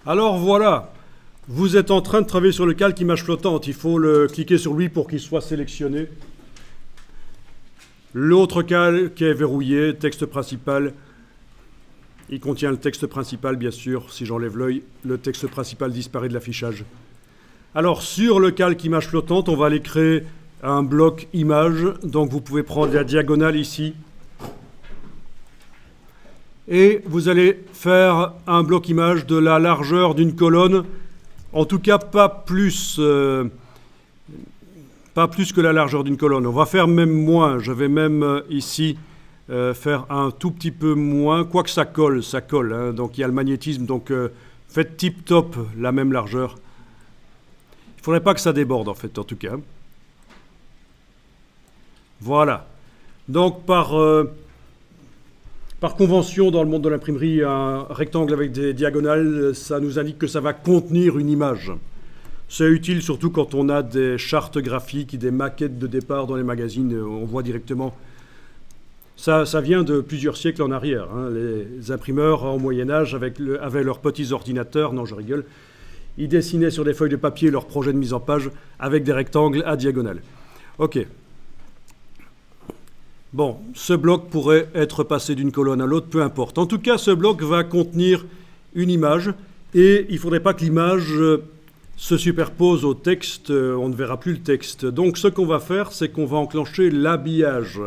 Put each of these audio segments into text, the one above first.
Alors voilà, vous êtes en train de travailler sur le calque image flottante. Il faut cliquer sur lui pour qu'il soit sélectionné. L'autre calque est verrouillé, texte principal. Il contient le texte principal, bien sûr. Si j'enlève l'œil, le texte principal disparaît de l'affichage. Alors, sur le calque image flottante, on va aller créer un bloc image. Donc, vous pouvez prendre la diagonale ici. Et vous allez faire un bloc image de la largeur d'une colonne. En tout cas, pas plus que la largeur d'une colonne. On va faire même moins. Je vais même ici faire un tout petit peu moins. Quoique ça colle, hein. Donc, il y a le magnétisme. Donc, faites tip-top la même largeur. Il ne faudrait pas que ça déborde, en fait, en tout cas. Voilà. Donc, par convention, dans le monde de l'imprimerie, un rectangle avec des diagonales, ça nous indique que ça va contenir une image. C'est utile surtout quand on a des chartes graphiques, des maquettes de départ dans les magazines, on voit directement. Ça vient de plusieurs siècles en arrière, hein. Les imprimeurs, au Moyen-Âge, avaient leurs petits ordinateurs, non je rigole, ils dessinaient sur des feuilles de papier leur projet de mise en page avec des rectangles à diagonale. Ok. Bon, ce bloc pourrait être passé d'une colonne à l'autre, peu importe. En tout cas, ce bloc va contenir une image et il ne faudrait pas que l'image se superpose au texte, on ne verra plus le texte. Donc ce qu'on va faire, c'est qu'on va enclencher l'habillage.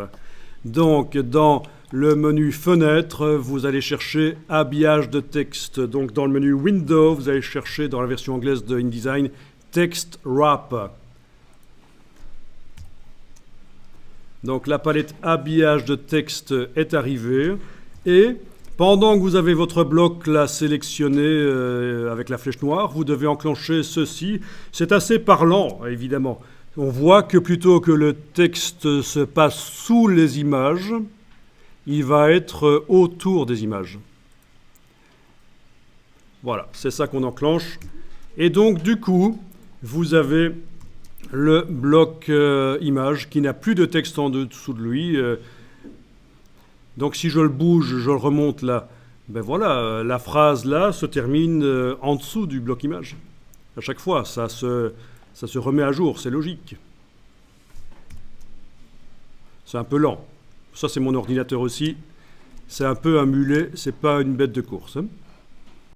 Donc dans le menu Fenêtre, vous allez chercher Habillage de texte. Donc dans le menu Window, vous allez chercher dans la version anglaise de InDesign Text Wrap. Donc la palette habillage de texte est arrivée et pendant que vous avez votre bloc là sélectionné avec la flèche noire, vous devez enclencher ceci. C'est assez parlant, évidemment. On voit que plutôt que le texte se passe sous les images, il va être autour des images. Voilà, c'est ça qu'on enclenche. Et donc du coup, vous avez le bloc image qui n'a plus de texte en dessous de lui. Donc si je le bouge, je le remonte là, ben voilà, la phrase là se termine en dessous du bloc image. À chaque fois, ça se remet à jour, c'est logique. C'est un peu lent. Ça c'est mon ordinateur aussi. C'est un peu un mulet, c'est pas une bête de course, hein.